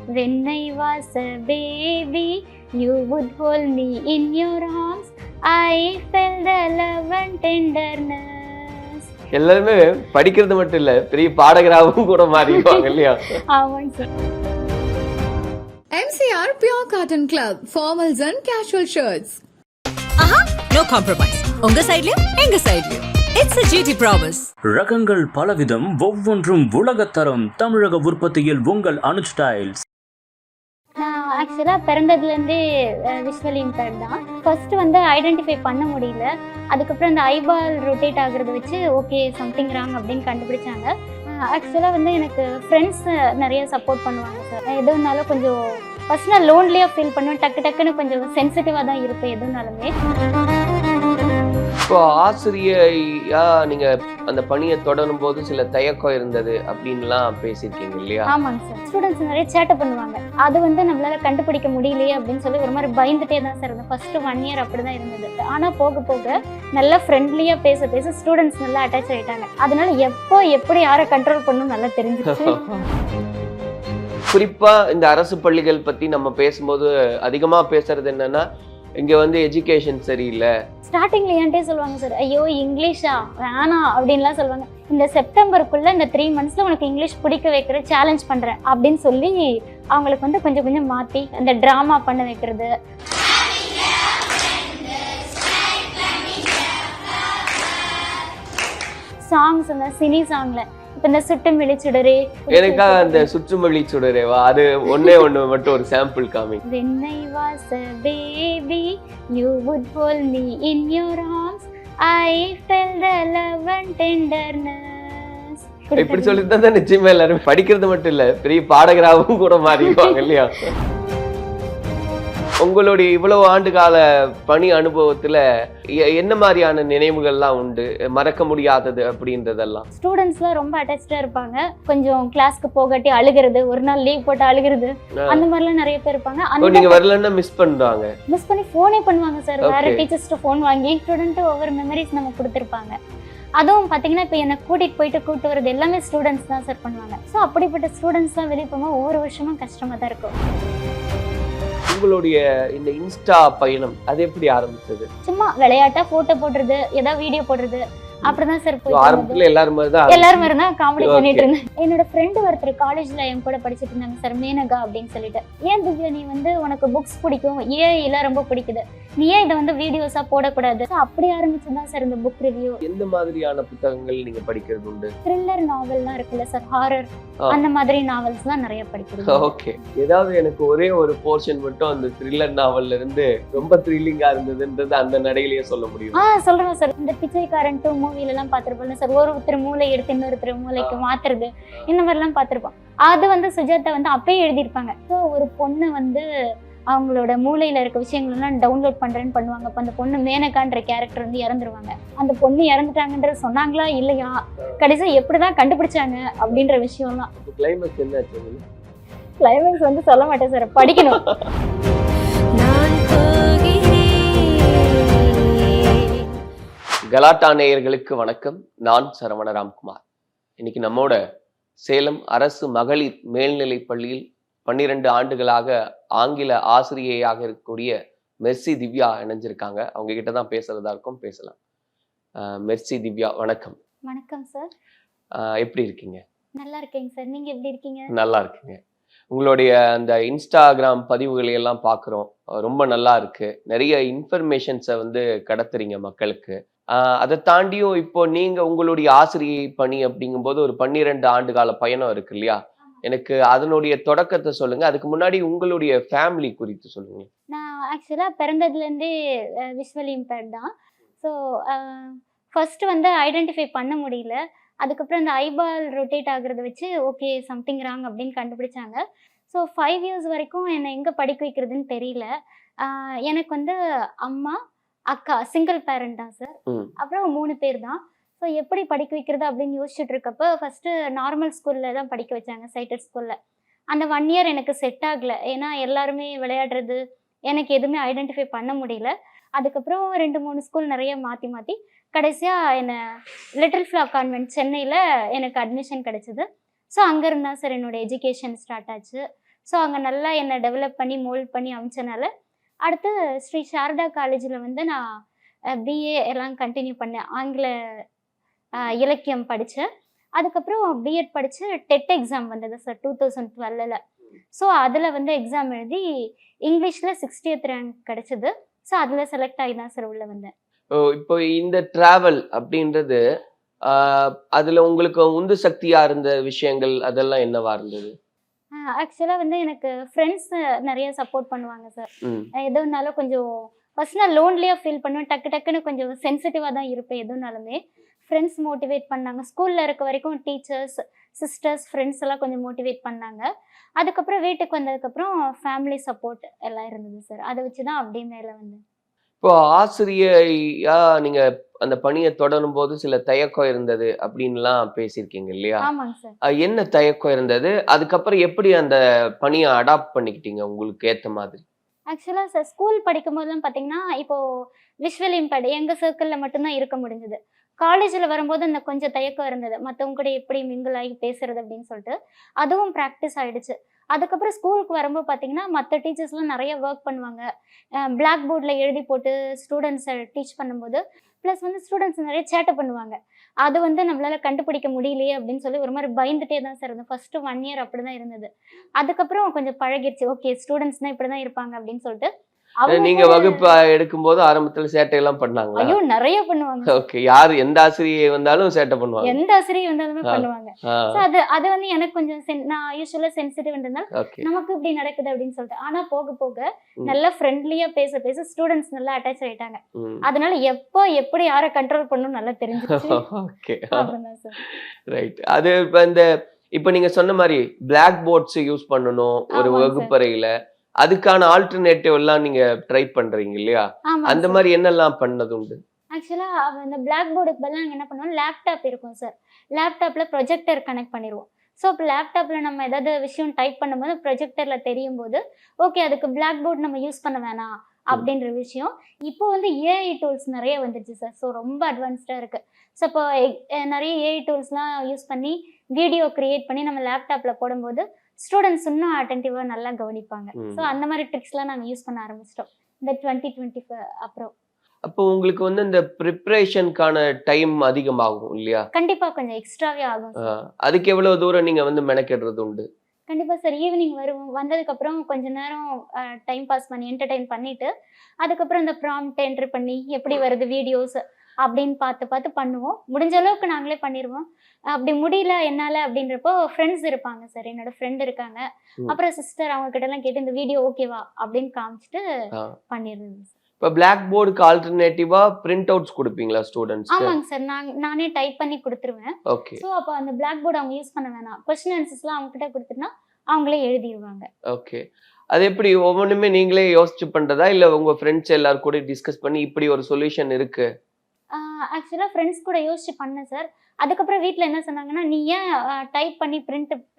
When I was a baby, you would hold me in your arms. I felt the love and tenderness. எல்லாருமே படிக்கிறது மட்டும் இல்ல, பெரிய பாடகராகவும் கூட மாறிடுவாங்க இல்லையா? ஆமாங்க sir. MCR Pure Cotton Club, formals and casual shirts. No compromise. உங்க சைடுலயும் எங்க சைடுலயும். It's a GT promise. ரகங்கள் பலவிதம், ஒவ்வொன்றும் உலகத்தரம். தமிழக உற்பத்தியில் உங்கள் அனுஜ் ஸ்டைல்ஸ். நான் ஆக்சுவலாக பிறந்ததுலேருந்தே விஷுவல் இம்பேர்ட் தான். ஃபர்ஸ்ட் வந்து ஐடென்டிஃபை பண்ண முடியல. அதுக்கப்புறம் அந்த ஐபால் ரொட்டேட் ஆகுறத வச்சு ஓகே சம்திங் ராங் அப்படின்னு கண்டுபிடிச்சாங்க. ஆக்சுவலாக வந்து எனக்கு ஃப்ரெண்ட்ஸ் நிறைய சப்போர்ட் பண்ணுவாங்க சார். எது இருந்தாலும் கொஞ்சம் ஃபர்ஸ்ட் நான் லோன்லியாக ஃபீல் பண்ணுவேன். டக்குன்னு கொஞ்சம் சென்சிட்டிவாக தான் இருப்பேன் எதுனாலுமே. இப்போ ஆசிரியையா நீங்க அந்த பணியை தொடரும் போது சில தயக்கம் இருந்தது அப்படின்லாம் பேசியிருக்கீங்க இல்லையா? ஆமாங்க சார். ஸ்டூடெண்ட்ஸ் நிறைய சேட்டை பண்ணுவாங்க. அது வந்து நம்மளால கண்டுபிடிக்க முடியலையே அப்படின்னு சொல்லி ஒரு மாதிரி பயந்துட்டே தான் சார் இருந்தேன். ஃபர்ஸ்ட் 1 year அப்படிதான் இருந்தது. ஆனா போக போக நல்லா ஃப்ரெண்ட்லியா பேச ஸ்டூடெண்ட்ஸ் நல்லா அட்டாச் ஆயிட்டாங்க. அதனால எப்போ எப்படி யாரை கண்ட்ரோல் பண்ணணும் நல்லா தெரிஞ்சிருச்சு. குறிப்பா இந்த அரசு பள்ளிகள் பத்தி நம்ம பேசும்போது அதிகமா பேசுறது என்னன்னா, இங்க வந்து எஜுகேஷன் சரியில்லை. ஸ்டார்டிங்ல என்கிட்டே சொல்லுவாங்க சார், ஐயோ இங்கிலீஷா வேணாம் அப்படின்லாம் சொல்லுவாங்க. இந்த செப்டம்பருக்குள்ள இந்த 3 monthsல உனக்கு இங்கிலீஷ் பிடிக்க வைக்கிற சேலஞ்ச் பண்றேன் அப்படின்னு சொல்லி அவங்களுக்கு வந்து கொஞ்சம் கொஞ்சம் மாத்தி அந்த டிராமா பண்ண வைக்கிறது. சாங்ஸ் அந்த சினி சாங்ல இப்ப இந்த சுட்டும் வெளிச்சுடரே, எனக்கா அந்த சுற்றும் வெளிச்சுடரேவா அது ஒண்ணு மட்டும் ஒரு சாம்பிள் காமி. When I was a baby, you would hold me in your arms. I felt the love and tenderness. இப்படி சொல்லிட்டு தான் நிச்சயமா எல்லாரும் படிக்கிறது மட்டும் இல்ல, பெரிய பாடகராகவும் கூட மாறிடுவாங்க இல்லையா? உங்களுடைய இவ்வளவு ஆண்டு கால பணி அனுபவத்துல என்ன மாதிரியான நினைவுகள்லாம் உண்டு, மறக்க முடியாதது அப்படின்றதெல்லாம்? ஸ்டூடெண்ட்ஸ்லாம் ரொம்ப அட்டாச்சா இருப்பாங்க. கொஞ்சம் கிளாஸ்க்கு போகாட்டி அழுகிறது, ஒரு நாள் லீவ் போட்டு அழுகிறது, அந்த மாதிரிலாம் நிறைய பேர் இருப்பாங்க. நீங்க வரலன்னா மிஸ் பண்றாங்க, மிஸ் பண்ணி போனே பண்ணுவாங்க சார். வேற டீச்சர்ஸ்ட்டு ஃபோன் வாங்கி ஸ்டூடெண்ட் ஒவ்வொரு மெமரிஸ் நம்ம கொடுத்துருப்பாங்க. அதுவும் பார்த்தீங்கன்னா இப்போ என்னை கூட்டிட்டு வரது எல்லாமே ஸ்டூடெண்ட்ஸ் தான் சார் பண்ணுவாங்க. ஸோ அப்படிப்பட்ட ஸ்டூடெண்ட்ஸ்லாம் வெளியே போகும்போது ஒவ்வொரு வருஷமும் கஷ்டமாக தான் இருக்கும். உங்களுடைய இந்த இன்ஸ்டா பயணம் அது எப்படி ஆரம்பிச்சது? சும்மா விளையாட்டா போட்டோ போடுறது, ஏதாவது வீடியோ போடுறது அப்படிதான் சார் போய். ஆரம்பத்துல எல்லாரும் மாதிரி தான் காமெடி பண்ணிட்டு இருந்தேன். என்னோட ஃப்ரெண்டு ஒருத்தர் காலேஜ்ல என் கூட படிச்சுட்டு இருந்தாங்க சார், மேனகா அப்படின்னு சொல்லிட்டு. ஏன் திவ்யா நீ வந்து உனக்கு புக்ஸ் பிடிக்கும், ஏஐல ரொம்ப பிடிக்குது, நீ ஏன் இதை வந்து வீடியோஸா போடக்கூடாது? அப்படி ஆரம்பிச்சுதான் சார் இந்த புக் ரிவ்யூ. எந்த மாதிரியான புத்தகங்கள் நீங்க படிக்கிறது உண்டு? த்ரில்லர் நாவல்லாம் இருக்குல்ல சார், ஹாரர் அந்த மாதிரி நாவல்ஸ் தான் நிறைய படிக்கிறது. ஓகே, ஏதாவது எனக்கு ஒரே ஒரு போர்ஷன் மட்டும் அந்த த்ரில்லர் நாவல்ல இருந்து ரொம்ப த்ரில்லிங்கா இருந்ததுன்றது அந்த நடையிலேயே சொல்ல முடியும்? சொல்றேன் சார். இந்த பிச்சைக்காரன் 2 மூவில எல்லாம் பாத்திருப்போம் சார். ஒருத்தர் மூளை எடுத்து இன்னொருத்தர் மூளைக்கு மாத்துறது, இந்த மாதிரி எல்லாம் பாத்திருப்போம். அது வந்து சுஜாதா வந்து அப்பயே எழுதியிருப்பாங்க. ஸோ ஒரு பொண்ணு வந்து அவங்களோட மூளையில இருக்க விஷயங்கள் எல்லாம் டவுன்லோட் பண்றேன்னு பண்ணுவாங்க. அப்ப அந்த பொண்ணு மேனகான்ற கேரக்டர் வந்து இறந்துருவாங்க. அந்த பொண்ணு இறந்துட்டாங்கன்ற சொன்னாங்களா இல்லையா, கடைசியா எப்படிதான் கண்டுபிடிச்சாங்க அப்படின்ற விஷயம்லாம். கிளைமேக்ஸ் என்ன ஆச்சு? கிளைமேக்ஸ் வந்து சொல்ல மாட்டேன் சார், படிக்கணும். கலாட்டா நேயர்களுக்கு வணக்கம். நான் சரவண ராம்குமார். இன்னைக்கு நம்மோட சேலம் அரசு மகளிர் மேல்நிலை பள்ளியில் 12 ஆண்டுகளாக ஆங்கில ஆசிரியையாக இருக்கக்கூடிய மெர்சி திவ்யா இணைஞ்சிருக்காங்க. அவங்க கிட்ட தான் பேசுறதா இருக்கும், பேசலாம். மெர்சி திவ்யா வணக்கம். வணக்கம் சார். எப்படி இருக்கீங்க? நல்லா இருக்கேங்க சார், நீங்க எப்படி இருக்கீங்க? நல்லா இருக்குங்க. உங்களுடைய அந்த இன்ஸ்டாகிராம் பதிவுகளை எல்லாம் பார்க்குறோம், ரொம்ப நல்லா இருக்கு. நிறைய இன்ஃபர்மேஷன்ஸை வந்து கடத்துறீங்க மக்களுக்கு. அதை தாண்டியும் இப்போ நீங்க உங்களுடைய ஆசிரியை பணி அப்படிங்கும்போது ஒரு 12 ஆண்டு கால பயணம் இருக்கு இல்லையா? எனக்கு அதனுடைய தொடக்கத்தை சொல்லுங்க. அதுக்கு முன்னாடி உங்களுடைய ஃபேமிலி குறித்து சொல்லுங்க. நான் ஆக்சுவலாக பிறந்ததுலேருந்தே விஷுவல் இம்பேர்ட் தான். ஸோ ஃபர்ஸ்ட் வந்து ஐடென்டிஃபை பண்ண முடியல. அதுக்கப்புறம் அந்த ஐபால் ரொட்டேட் ஆகுறத வச்சு ஓகே சம்திங் ராங் அப்படின்னு கண்டுபிடிச்சாங்க. ஸோ 5 years வரைக்கும் என்னை எங்கே படிக்க வைக்கிறதுன்னு தெரியல. எனக்கு வந்து அம்மா அக்கா சிங்கிள் பேரண்ட் தான் சார். அப்புறம் 3 பேர் தான். ஸோ எப்படி படிக்க வைக்கிறது அப்படின்னு யோசிச்சுட்டு இருக்கப்போ ஃபஸ்ட்டு நார்மல் ஸ்கூலில் தான் படிக்க வச்சாங்க, சைட்டட் ஸ்கூலில். அந்த 1 year எனக்கு செட் ஆகலை. ஏன்னா எல்லாருமே விளையாடுறது, எனக்கு எதுவுமே ஐடென்டிஃபை பண்ண முடியல. அதுக்கப்புறம் 2-3 ஸ்கூல் நிறைய மாற்றி கடைசியாக என்னை லிட்டில் ஃப்ளாக் கான்வென்ட் சென்னையில் எனக்கு அட்மிஷன் கிடச்சிது. ஸோ அங்கேருந்து தான் சார் என்னோடய எஜுகேஷன் ஸ்டார்ட் ஆச்சு. ஸோ அங்கே நல்லா என்னை டெவலப் பண்ணி மோல்ட் பண்ணி அமிச்சனால அடுத்து ஸ்ரீ சாரதா காலேஜில் வந்து நான் பிஏ எல்லாம் கண்டினியூ பண்ணேன். ஆங்கில இலக்கியம் படித்தேன். அதுக்கப்புறம் பிஎட் படித்து டெட் எக்ஸாம் வந்தது சார் 2012. ஸோ அதில் வந்து எக்ஸாம் எழுதி இங்கிலீஷில் 60th ரேங்க் கிடச்சிது. ஸோ அதில் செலக்ட் ஆகி தான் சார் உள்ளே வந்தேன். இப்போ இந்த டிராவல் அப்படின்றது அதுல உங்களுக்கு உந்து சக்தியா இருந்த விஷயங்கள் அதெல்லாம் என்னவா இருந்தது? ஆக்சுவலாக வந்து எனக்கு ஃப்ரெண்ட்ஸ் நிறைய சப்போர்ட் பண்ணுவாங்க சார். ம். எதுனாலும் கொஞ்சம் ஃபர்ஸ்ட் நான் லோன்லியாக ஃபீல் பண்ணுவேன். டக்குன்னு கொஞ்சம் சென்சிட்டிவாக தான் இருப்பேன் எதுனாலுமே. ஃப்ரெண்ட்ஸ் மோட்டிவேட் பண்ணாங்க. ஸ்கூலில் இருக்க வரைக்கும் டீச்சர்ஸ், சிஸ்டர்ஸ், ஃப்ரெண்ட்ஸ் எல்லாம் கொஞ்சம் மோட்டிவேட் பண்ணாங்க. அதுக்கப்புறம் வீட்டுக்கு வந்ததுக்கப்புறம் ஃபேமிலி சப்போர்ட் எல்லாம் இருந்தது சார். அதை வச்சு தான் அப்படியே மேலே வந்தேன். இப்போ ஆசிரியையா நீங்க அந்த பணியை தொடரும் போது சில தயக்கம் இருந்தது அப்படின்லாம் பேசியிருக்கீங்க இல்லையா? ஆமாங்க சார். என்ன தயக்கம் இருந்தது? அதுக்கப்புறம் எப்படி அந்த பணியை அடாப்ட் பண்ணிக்கிட்டீங்க உங்களுக்கு ஏத்த மாதிரி? ஆக்சுவலாக சார் ஸ்கூல் படிக்கும்போதெல்லாம் பார்த்தீங்கன்னா இப்போது விஷுவல் இம்பேர்டு எங்கள் சர்க்கிளில் மட்டும்தான் இருக்க முடிஞ்சது. காலேஜில் வரும்போது அந்த கொஞ்சம் தயக்கம் இருந்தது, மற்றவங்க கூட எப்படி மிங்கிள் ஆகி பேசுறது அப்படின்னு சொல்லிட்டு. அதுவும் ப்ராக்டிஸ் ஆகிடுச்சு. அதுக்கப்புறம் ஸ்கூலுக்கு வரும்போது பார்த்தீங்கன்னா மற்ற டீச்சர்ஸ்லாம் நிறைய ஒர்க் பண்ணுவாங்க. பிளாக் போர்டில் எழுதி போட்டு ஸ்டூடெண்ட்ஸை டீச் பண்ணும்போது ப்ளஸ் வந்து ஸ்டூடெண்ட்ஸ் நிறைய சேட்டை பண்ணுவாங்க. அது வந்து நம்மளால் கண்டுபிடிக்க முடியலையே அப்படின்னு சொல்லி ஒரு மாதிரி பயந்துட்டே தான் சார் இருந்தேன். ஃபஸ்ட்டு 1 year அப்படி தான் இருந்தது. அதுக்கப்புறம் கொஞ்சம் பழகிடுச்சு. ஓகே, ஸ்டூடெண்ட்ஸ்னால் இப்படி தான் இருப்பாங்க அப்படின்னு சொல்லிட்டு. நீங்க வகுப்பு எடுக்கும்போது ஆரம்பத்துல சேட்டையெல்லாம் பண்ணாங்களா? ஐயோ நிறைய பண்ணுவாங்க. ஓகே. யாரு எந்த ஆசிரியை வந்தாலும் சேட்டை பண்ணுவாங்க. எந்த ஆசிரியர் வந்தாலுமே பண்ணுவாங்க. ஸோ அது வந்து எனக்கு கொஞ்சம் நான் யூஸ்வலாக சென்சிட்டிவ்ன்றதுனால ஓகே. நமக்கு இப்படி நடக்குது அப்படின்னு சொல்லிட்டு. ஆனா போக போக நல்லா ஃப்ரெண்ட்லியா பேச ஸ்டூடெண்ட்ஸ் நல்லா அட்டாச் ஆயிட்டாங்க. அதனால எப்போ எப்படி யாரை கண்ட்ரோல் பண்ணணும் நல்லா தெரிஞ்சிருச்சு. ஓகே. அப்படிதான் சார். ரைட். அது இப்ப நீங்க சொன்ன மாதிரி பிளாக் போர்ட்ஸ் யூஸ் பண்ணணும் ஒரு ஆமாங்க சார். வகுப்பறையில. அதுக்கான ஆல்டர்னேட்டிவ் எல்லாம் நீங்க ட்ரை பண்றீங்க இல்லையா? ஆமா அந்த சார். மாதிரி என்னெல்லாம் பண்ணது உண்டு? ஆக்சுவலா அந்த பிளாக் போர்டுக்கு பதிலாக நாங்கள் என்ன பண்ணுவோம், லேப்டாப் இருக்கும் சார். லேப்டாப்ல ப்ரொஜெக்டர் கனெக்ட் பண்ணிடுவோம். ஸோ இப்போ லேப்டாப்ல நம்ம ஏதாவது விஷயம் டைப் பண்ணும்போது ப்ரொஜெக்டர்ல தெரியும் போது ஓகே அதுக்கு பிளாக் போர்டு நம்ம யூஸ் பண்ண வேணாம் அப்படின்ற விஷயம். இப்போ வந்து ஏஐ டூல்ஸ் நிறைய வந்துடுச்சு சார். ஸோ ரொம்ப அட்வான்ஸ்டாக இருக்கு. ஸோ இப்போ நிறைய ஏஐ டூல்ஸ்லாம் யூஸ் பண்ணி வீடியோ கிரியேட் பண்ணி நம்ம லேப்டாப்ல போடும்போது ஸ்டூடெண்ட்ஸ் இன்னும் அட்டென்டிவாக நல்லா கவனிப்பாங்க. ஸோ அந்த மாதிரி ட்ரிக்ஸ்லாம் நாங்கள் யூஸ் பண்ண ஆரம்பிச்சிட்டோம் இந்த 2025 அப்புறம். அப்போ உங்களுக்கு இந்த ப்ரிப்பரேஷனுக்கான டைம் அதிகமாகும் இல்லையா? கண்டிப்பாக கொஞ்சம் எக்ஸ்ட்ராவே ஆகும் சார். அதுக்கு எவ்வளவு தூரம் நீங்க மெனக்கெடுறது உண்டு? கண்டிப்பாக சார். ஈவினிங் வந்ததுக்கப்புறம் கொஞ்ச நேரம் டைம் பாஸ் பண்ணி என்டர்டெயின் பண்ணிவிட்டு அதுக்கப்புறம் இந்த ப்ராம்ப்ட் என்ட்ரி பண்ணி எப்படி வருது வீடியோஸ் அப்படின்னு பார்த்து பண்ணுவோம். முடிஞ்ச அளவுக்கு நாங்களே பண்ணிடுவோம். அப்படி முடியல என்னால் அப்படின்றப்போ ஃப்ரெண்ட்ஸ் இருப்பாங்க சார். என்னோட ஃப்ரெண்ட் இருக்காங்க. அப்புறம் சிஸ்டர் அவங்க கிட்டலாம் கேட்டு இந்த வீடியோ ஓகேவா அப்படின்னு காமிச்சிட்டு பண்ணிடுறது. இப்போ பிளாக் போர்டுக்கு ஆல்டர்னேட்டிவா பிரிண்ட் அவுட்ஸ் கொடுப்பீங்களா ஸ்டூடெண்ட்ஸ்க்கு? ஆமாங்க சார். நானே டைப் பண்ணி கொடுத்துருவேன். ஓகே. ஸோ அப்போ அந்த பிளாக் போர்டு அவங்க யூஸ் பண்ண வேணாம். கொஸ்டின் ஆன்சர்ஸ்லாம் அவங்க கிட்ட கொடுத்துட்டா அவங்களே எழுதிடுவாங்க. ஓகே. அது எப்படி ஒவ்வொன்றுமே நீங்களே யோசிச்சு பண்றதா இல்ல உங்க ஃப்ரெண்ட்ஸ் எல்லாரும் கூட டிஸ்கஸ் பண்ணி இப்படி ஒரு சொல்யூஷன் இருக்கு? ஆக்சுவலாக ஃப்ரெண்ட்ஸ் கூட யோசிச்சு பண்ணேன் சார். அதுக்கப்புறம் வீட்டில் என்ன சொன்னாங்கன்னா நீ ஏன் டைப் பண்ணி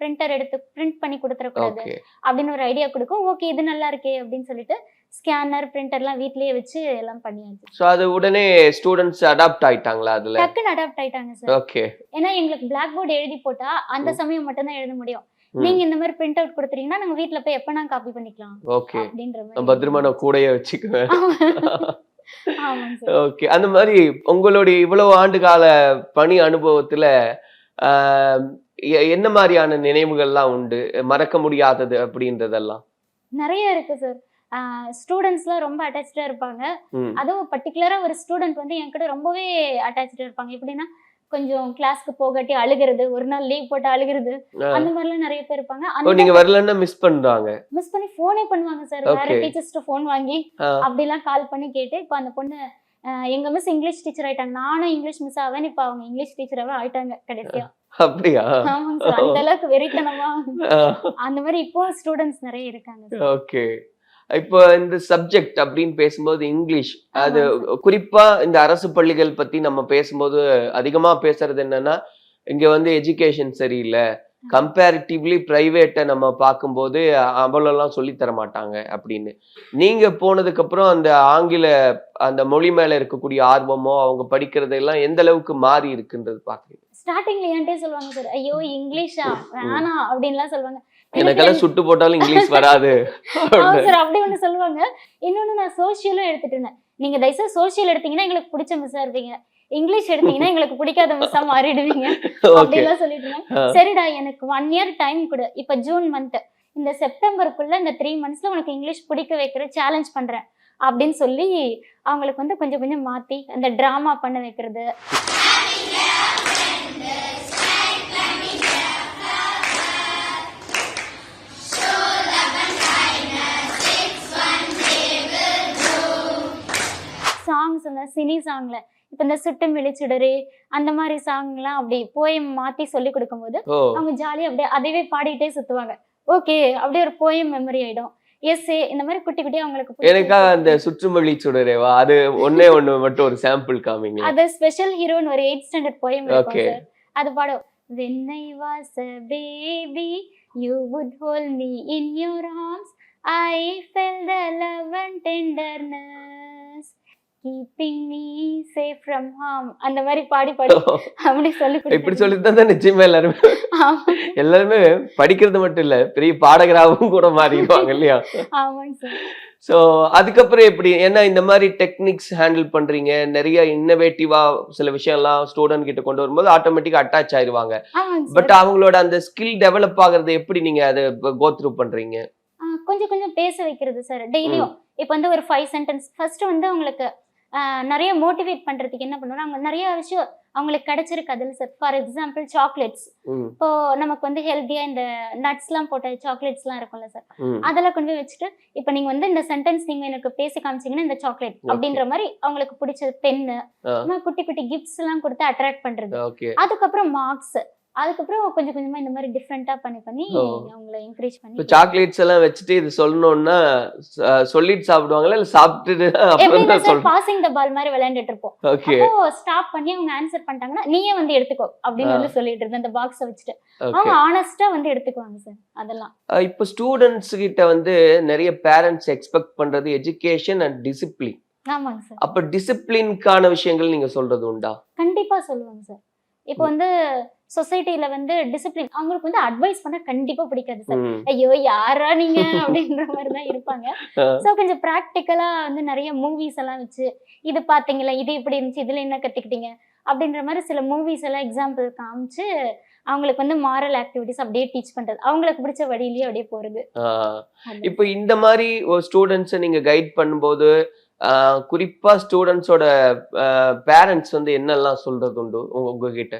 பிரிண்டர் எடுத்து பிரிண்ட் பண்ணி கொடுத்துடக்கூடாது ஓகே. அப்படின்னு ஒரு ஐடியா கொடுக்கும். ஓகே இது நல்லா இருக்கே அப்படின்னு சொல்லிட்டு ஸ்கேனர் பிரிண்டர்லாம் வீட்லயே வச்சு எல்லாம் பண்ணியாச்சு. ஸோ அது உடனே ஸ்டூடெண்ட்ஸ் அடாப்ட் ஆயிட்டாங்களா அதுல? டக்குன்னு அடாப்ட் ஆயிட்டாங்க சார். ஓகே. ஏன்னா எங்களுக்கு பிளாக் போர்டு எழுதி போட்டா அந்த சமயம் மட்டும் தான் எழுத முடியும். நீங்க இந்த மாதிரி பிரிண்ட் அவுட் கொடுத்துறீங்கன்னா நாங்க வீட்ல போய் எப்ப நான் காப்பி பண்ணிக்கலாம் ஓகே. அப்படின்ற நான் மாதிரி. பத்திரமா நான் கூடயே வச்சுக்குவேன். ஆமாங்க சார். ஓகே. அந்த மாதிரி உங்களுடைய இவ்வளவு ஆண்டு கால பணி அனுபவத்துல என்ன மாதிரியான நினைவுகள்லாம் உண்டு மறக்க முடியாதது அப்படின்றதெல்லாம்? நிறைய இருக்கு சார். ஸ்டூடெண்ட்ஸ்லாம் ரொம்ப அட்டாச்சா இருப்பாங்க. அதுவும் பர்டிகுலரா ஒரு ஸ்டூடெண்ட் வந்து என்கிட்ட ரொம்பவே அட்டாச்சா இருப்பாங்க. எப்படின்னா கொஞ்சம் கிளாஸ்க்கு போகாட்டி அழுகிறது, ஒரு நாள் லீவ் போட்டு அழுகிறது, அந்த மாதிரிலாம் நிறைய பேர் இருப்பாங்க. நீங்க வரலன்னா மிஸ் பண்றாங்க. மிஸ் பண்ணி போனே பண்ணுவாங்க சார். வேற Okay. டீச்சர்ஸ்ட்டு ஃபோன் வாங்கி அப்படிலாம் கால் பண்ணி கேட்டு இப்போ அந்த பொண்ணு எங்க மிஸ் இங்கிலீஷ் டீச்சர் ஆயிட்டாங்க. நானும் இங்கிலீஷ் மிஸ் ஆவேன். இப்போ அவங்க இங்கிலீஷ் டீச்சராவே ஆயிட்டாங்க கடைசியா. அப்படியா? ஆமாங்க சார். அந்த அளவுக்கு வெறித்தனமா அந்த மாதிரி இப்போ ஸ்டூடெண்ட்ஸ் நிறைய இருக்காங்க சார். ஓகே. இப்போ இந்த சப்ஜெக்ட் அப்படின்னு பேசும்போது இங்கிலீஷ் அது ஆமாங்க குறிப்பா இந்த அரசு பள்ளிகள் பத்தி நம்ம பேசும்போது அதிகமா பேசுறது என்னன்னா இங்க எஜுகேஷன் சரியில்லை, கம்பேரிட்டிவ்லி பிரைவேட்டை நம்ம பார்க்கும்போது அவ்வளோலாம் சொல்லி தர மாட்டாங்க அப்படின்னு. நீங்க போனதுக்கு அப்புறம் அந்த ஆங்கில அந்த மொழி மேல இருக்கக்கூடிய ஆர்வமோ அவங்க படிக்கிறதெல்லாம் எந்த அளவுக்கு மாறி இருக்குன்றது பாக்குறீங்க? ஸ்டார்டிங்ல என்கிட்டே சொல்லுவாங்க சார், ஐயோ இங்கிலீஷா வேணாம் அப்படின்லாம் சொல்லுவாங்க. எனக்கெல்லாம் சுட்டு போட்டாலும் இங்கிலீஷ் வராது ஆமா சார், அப்படி ஒண்ணு சொல்லுவாங்க. இன்னொன்னு நான் சோசியலும் எடுத்துட்டு இருந்தேன். நீங்க தயவுசெய்து சோசியல் எடுத்தீங்கன்னா எங்களுக்கு பிடிச்ச மிஸ்ஸா இருப்பீங்க, இங்கிலீஷ் எடுத்தீங்கன்னா எங்களுக்கு பிடிக்காத மிஸ்ஸா மாறிடுவீங்க ஓகே. அப்படிலாம் சொல்லிட்டு இருந்தாங்க. சரிடா எனக்கு 1 இயர் டைம் கொடு, இப்ப ஜூன் மந்த், இந்த செப்டம்பருக்குள்ள இந்த 3 மந்த்ஸ்ல உனக்கு இங்கிலீஷ் பிடிக்க வைக்கிற சேலஞ்ச் பண்றேன் அப்படின்னு சொல்லி அவங்களுக்கு வந்து கொஞ்சம் கொஞ்சம் மாத்தி அந்த டிராமா பண்ண வைக்கிறது. சாங்ஸ் இந்த சினி சாங்ல இப்ப இந்த சுட்டும் வெளிச்சுடரு அந்த மாதிரி சாங்லாம் அப்படி போயம் மாத்தி சொல்லி கொடுக்கும்போது ஓ அவங்க ஜாலியா அப்படியே அதைவே பாடிட்டே சுத்துவாங்க. ஓகே, அப்படியே ஒரு போயம் மெமரி ஆயிடும். எஸ் இந்த மாதிரி குட்டி குட்டியா அவங்களுக்கு பிடிச்ச எனக்காக விஷயம். அந்த சுற்றுமொழி சுடரேவா அது ஒண்ணே ஒண்ணு மட்டும் ஒரு சாம்பிள் காமிங்க. அது ஸ்பெஷல் ஹீரோன்னு ஒரு 8th ஸ்டாண்டர்ட் போயம் இருக்கும் Okay. சார். அது பாடும். When I was a baby, you would hold me in your arms. I felt the love and tenderness, keeping me safe from harm. அந்த மாதிரி பாடி பாடி அப்படி சொல்லி இப்படி கொடுத்தாங்க. சொல்லிட்டு தான் நிச்சயமா எல்லாருமே படிக்கிறது மட்டும் இல்ல பெரிய பாடகராகவும் கூட மாறிடுவாங்க இல்லையா? ஆமாங்க சார். ஸோ அதுக்கப்புறம் எப்படி, ஏன்னா இந்த மாதிரி டெக்னிக்ஸ் ஹேண்டில் பண்றீங்க, நிறைய இன்னோவேட்டிவா சில விஷயம்லாம் ஸ்டூடெண்ட் கிட்ட கொண்டு வரும்போது ஆட்டோமேட்டிக்கா அட்டாச் ஆயிருவாங்க. ஆமாங்க பட் சார். அவங்களோட அந்த ஸ்கில் டெவலப் ஆகுறது எப்படி நீங்க அதை கோ த்ரூ பண்றீங்க? கொஞ்சம் கொஞ்சம் பேச வைக்கிறது சார். டெய்லியும் இப்போ வந்து ஒரு 5 சென்டென்ஸ் ஃபர்ஸ்ட் வந்து அவங்களுக்கு நிறைய மோட்டிவேட் பண்றதுக்கு என்ன பண்ணுவோம், அவங்க நிறைய விஷயம் அவங்களுக்கு கிடைச்சிருக்கு அதில் சார். ஃபார் எக்ஸாம்பிள் சாக்லேட்ஸ், ம், இப்போ நமக்கு வந்து ஹெல்த்தியா இந்த நட்ஸ்லாம் போட்ட சாக்லேட்ஸ்லாம் இருக்கும்ல சார், ம். அதெல்லாம் கொண்டு போய் வச்சுட்டு இப்போ நீங்க வந்து இந்த சென்டென்ஸ் நீங்க எனக்கு பேசி காமிச்சீங்கன்னா இந்த சாக்லேட் அப்படின்ற மாதிரி அவங்களுக்கு பிடிச்ச பென்னு குட்டி குட்டி கிஃப்ட்ஸ் எல்லாம் கொடுத்து அட்ராக்ட் பண்றது. ஓகே. அதுக்கப்புறம் மார்க்ஸ், அதுக்கப்புறம் கொஞ்சம் கொஞ்சமா இந்த மாதிரி டிஃப்ரெண்டா பண்ணி ஓ. அவங்கள என்கரேஜ் இப்போ பண்ணி சாக்லேட்ஸ் எல்லாம் வச்சுட்டு இது சொல்லணும்னா சொல்லிட்டு சாப்பிடுவாங்களா இல்ல சாப்பிட்டுட்டு அப்புறம் எப்படின்னா தான் சார் சொல்லணும்? பாசிங் த பால் மாதிரி விளையாண்டுட்டு இருப்போம். ஓகே, அப்போ ஸ்டாப் பண்ணி அவங்க ஆன்சர் பண்ணிட்டாங்கன்னா நீயே வந்து எடுத்துக்கோ அப்படின்னு வந்து சொல்லிட்டு இருந்தேன் அந்த பாக்ஸை வச்சுட்டு. ஓகே. அவங்க ஆனஸ்டா வந்து எடுத்துக்குவாங்க சார் அதெல்லாம். இப்போ ஸ்டூடெண்ட்ஸ் கிட்ட வந்து நிறைய பேரண்ட்ஸ் எக்ஸ்பெக்ட் பண்றது எஜுகேஷன் அண்ட் டிசிப்ளின். ஆமாங்க சார். அப்ப டிசிப்ளின்கான விஷயங்கள் நீங்க சொல்றது உண்டா? கண்டிப்பா சொல்லுவாங்க சார். இப்போ வந்து சொசைட்டில வந்து டிசிப்ளின் அவங்களுக்கு வந்து அட்வைஸ் பண்ண கண்டிப்பா பிடிக்காது சார். ம். ஐயோ யாரா நீங்க அப்படின்ற மாதிரி தான் இருப்பாங்க. ஸோ கொஞ்சம் ப்ராக்டிக்கலா வந்து நிறைய மூவிஸ் எல்லாம் வச்சு இது பாத்தீங்களா, இது இப்படி இருந்துச்சு, இதுல என்ன கத்துக்கிட்டீங்க அப்படின்ற மாதிரி சில மூவிஸ் எல்லாம் எக்ஸாம்பிள் காமிச்சு அவங்களுக்கு வந்து மாரல் ஆக்டிவிட்டிஸ் அப்படியே டீச் பண்றது, அவங்களுக்கு பிடிச்ச வழியிலேயே அப்படியே போறது. அது. இப்போ இந்த மாதிரி ஒரு ஸ்டூடெண்ட்ஸை நீங்க கைட் பண்ணும்போது குறிப்பா ஸ்டூடெண்ட்ஸோட பேரண்ட்ஸ் வந்து என்னெல்லாம் சொல்றது உண்டு உங்ககிட்ட?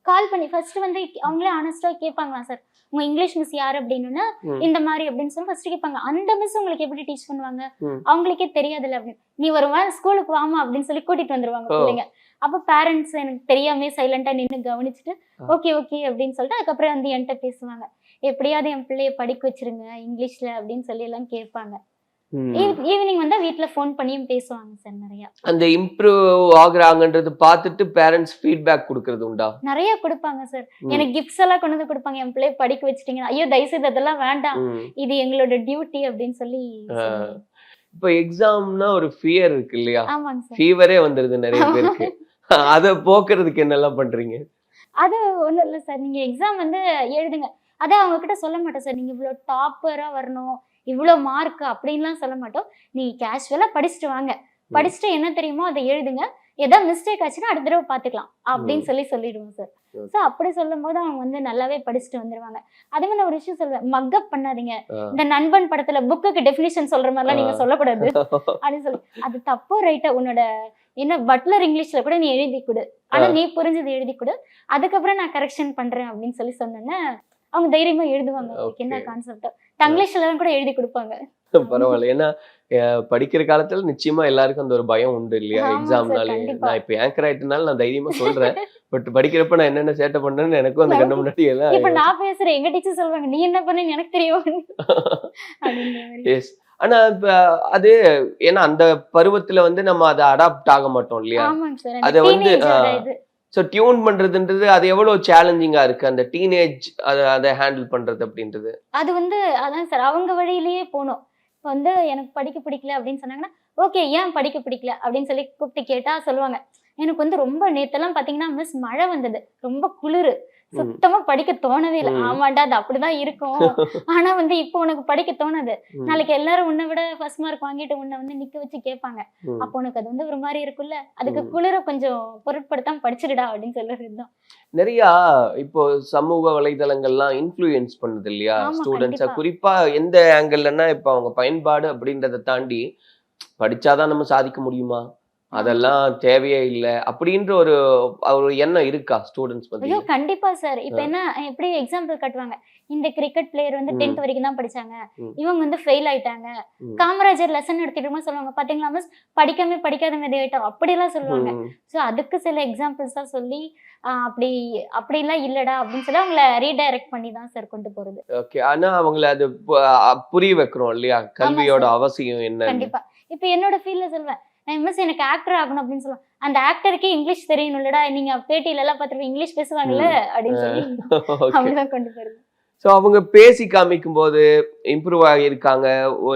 கால் பண்ணி ஃபர்ஸ்ட் வந்து அவங்களே ஆனஸ்டா கேட்பாங்களா சார், உங்க இங்கிலீஷ் மிஸ் யாரு அப்படின்னு, ம். இந்த மாதிரி அப்படின்னு சொல்லி ஃபர்ஸ்ட் கேட்பாங்க. அந்த மிஸ் உங்களுக்கு எப்படி டீச் பண்ணுவாங்க, ம். அவங்களுக்கே தெரியாதுல்ல அப்படின்னு. நீ ஒரு வாரம் ஸ்கூலுக்கு வாமா அப்படின்னு சொல்லி கூட்டிட்டு வந்துருவாங்க ஓ. பிள்ளைங்க. அப்போ பேரண்ட்ஸ் எனக்கு தெரியாம சைலண்டா நின்று கவனிச்சுட்டு ஓகே ஓகே அப்படின்னு சொல்லிட்டு அதுக்கப்புறம் வந்து என்கிட்ட பேசுவாங்க. எப்படியாவது என் பிள்ளைய படிக்க வச்சிருங்க இங்கிலீஷ்ல அப்படின்னு சொல்லி எல்லாம் கேட்பாங்க. ம். ஈவினிங் வந்து வீட்டுல ஃபோன் பண்ணியும் பேசுவாங்க சார். அந்த இம்ப்ரூவ் ஆகுறாங்கன்றது பார்த்துட்டு பேரண்ட்ஸ் ஃபீட்பேக் கொடுக்கறது உண்டா? நிறைய கொடுப்பாங்க சார். ம். எனக்கு கிஃப்ட்ஸ் எல்லாம் கொண்டு வந்து கொடுப்பாங்க, என் பிள்ளைய படிக்க வச்சிட்டீங்கன்னா. ஐயோ தயவுசெய்து அதெல்லாம் வேண்டாம், ம். இது எங்களோட டியூட்டி அப்படின்னு சொல்லி சொல்லுவாங்க. இப்போ எக்ஸாம்னா ஒரு ஃபியர் இருக்கு இல்லையா? ஆமாங்க சார். ஃபீவரே வந்துருது நிறைய பேருக்கு. அதை போக்குறதுக்கு என்னெல்லாம் பண்றீங்க? அது ஒண்ணும் இல்லை சார், நீங்க எக்ஸாம் வந்து எழுதுங்க. அதான் அவங்க கிட்ட சொல்ல மாட்டோம் சார், நீங்க இவ்வளோ டாப்பரா வரணும், இவ்வளோ மார்க் அப்படின்லாம் சொல்ல மாட்டோம். நீங்க கேஷுவலா படிச்சுட்டு வாங்க, படிச்சுட்டு என்ன தெரியுமோ அதை எழுதுங்க, ஏதாவது மிஸ்டேக் ஆச்சுன்னா அடுத்த தடவை பார்த்துக்கலாம் அப்படின்னு சொல்லிடுவோம் சார். ஸோ அப்படி சொல்லும் போது அவங்க வந்து நல்லாவே படிச்சுட்டு வந்துருவாங்க. அதே மாதிரி நான் ஒரு விஷயம் சொல்லுவேன், மக்கப் பண்ணாதீங்க. இந்த நண்பன் படத்துல புக்குக்கு டெஃபினிஷன் சொல்ற மாதிரிலாம் நீங்க சொல்லக்கூடாது அப்படின்னு சொல்லி. அது தப்போ ரைட்டா உன்னோட என்ன பட்லர் இங்கிலீஷ்ல கூட நீ எழுதி கொடு, ஆனா நீ புரிஞ்சது எழுதி கொடு, அதுக்கப்புறம் நான் கரெக்ஷன் பண்றேன் அப்படின்னு சொன்னேன்னா அவங்க தைரியமா எழுதுவாங்க. Okay. என்ன கான்செப்ட் தங்கிலீஷ்ல கூட எழுதி கொடுப்பாங்க. பரவாயில்ல. ஏன்னா படிக்கிற காலத்துல நிச்சயமா எல்லாருக்கும் அந்த ஒரு பயம் உண்டு இல்லையா? ஆமா சார், எக்ஸாம்னாலே கண்டிப்பா. நான் இப்ப ஆங்கர் ஆயிட்டனால நான் தைரியமா சொல்றேன். பட் படிக்கிறப்ப நான் என்னென்ன சேட்டை பண்றேன்னு எனக்கும் அந்த கண்ணு முன்னாடி எல்லாம் இப்ப நான் பேசுறேன், எங்க டீச்சர் சொல்லுவாங்க நீ என்ன பண்ணேன்னு எனக்கு தெரியும் அப்படின்ற மாதிரி. எஸ். ஆனா இப்ப அது ஏன்னா அந்த பருவத்துல வந்து நம்ம அதை அடாப்ட் ஆக மாட்டோம் இல்லையா? ஆமாங்க சார். அதை வந்து இது ஸோ டியூன் பண்றதுன்றது அது எவ்வளவு சேலஞ்சிங்கா இருக்கு அந்த டீனேஜ் அதை ஹேண்டில் பண்றது அப்படின்றது? அது வந்து அதான் சார், அவங்க வழியிலேயே போகணும். இப்போ வந்து எனக்கு படிக்க பிடிக்கல அப்படின்னு சொன்னாங்கன்னா ஓகே ஏன் படிக்க பிடிக்கல அப்படின்னு சொல்லி கூப்பிட்டு கேட்டா சொல்லுவாங்க, எனக்கு வந்து ரொம்ப நேத்தெல்லாம் பார்த்தீங்கன்னா மிஸ் மழை வந்தது, ரொம்ப குளிர், சுத்தமா படிக்க தோணவே இல்லை. ம். ஆமாண்டா அது அப்படிதான் இருக்கும். ஆனா வந்து இப்போ உனக்கு படிக்க தோணுது. ம். நாளைக்கு எல்லாரும் உன்னை விட ஃபர்ஸ்ட் மார்க் வாங்கிட்டு உன்னை வந்து நிக்க வச்சு கேட்பாங்க. ம். அப்போ உனக்கு அது வந்து ஒரு மாதிரி இருக்குல்ல, அதுக்கு ம். குளிர கொஞ்சம் பொருட்படுத்தாம படிச்சிடுடா அப்படின்னு சொல்லுறதுதான். நிறையா இப்போ சமூக வலைதளங்கள்லாம் இன்ஃப்ளூயன்ஸ் பண்ணுது இல்லையா ஆமா, ஸ்டூடெண்ட்ஸை, கண்டிப்பா. குறிப்பா எந்த ஆங்கிள்னா இப்போ அவங்க பயன்பாடு அப்படின்றத தாண்டி படிச்சாதான் நம்ம சாதிக்க முடியுமா, ஆமா. அதெல்லாம் தேவையே இல்லை அப்படின்ற ஒரு ஒரு எண்ணம் இருக்கா ஸ்டூடெண்ட்ஸ் ஐயோ மத்தியில? கண்டிப்பா சார். இப்ப ஆ. என்ன எப்படி எக்ஸாம்பிள் காட்டுவாங்க, இந்த கிரிக்கெட் பிளேயர் வந்து ம். 10th வரைக்கும் தான் படிச்சாங்க, ம். இவங்க வந்து ஃபெயில் ஆயிட்டாங்க. ம். காமராஜர் லெசன் எடுத்துட்டு இருக்கும்போது சொல்லுவாங்க பாத்தீங்களா மிஸ், படிக்காத மாதிரி ஆயிட்டோம் அப்படிலாம் சொல்லுவாங்க. ம். ஸோ அதுக்கு சில எக்ஸாம்பிள்ஸா சொல்லி அப்படி அப்படிலாம் இல்லடா அப்படின்னு சொல்லி அவங்கள ரீடைரக்ட் பண்ணி தான் சார் கொண்டு போறது. ஓகே. ஆனா அவங்கள அது புரிய வைக்கிறோம் இல்லையா, ஆமா கல்வியோட சார், அவசியம் என்னன்னு. கண்டிப்பா. இப்ப என்னோட ஃபீல்ட்ல சொல்லுவேன், மிஸ் எனக்கு ஆக்டர் ஆகணும் அப்படின்னு சொல்லுவேன். அந்த ஆக்டருக்கே இங்கிலீஷ் தெரியணும்லடா, நீங்க பேட்டியில எல்லாம் பார்த்துருப்பீங்க இங்கிலீஷ் பேசுவாங்கல்ல அப்படின்னு சொல்லி ஓகே. அப்படிதான் கொண்டு போறது. ஸோ அவங்க பேசி காமிக்கும் போது இம்ப்ரூவ் ஆகியிருக்காங்க,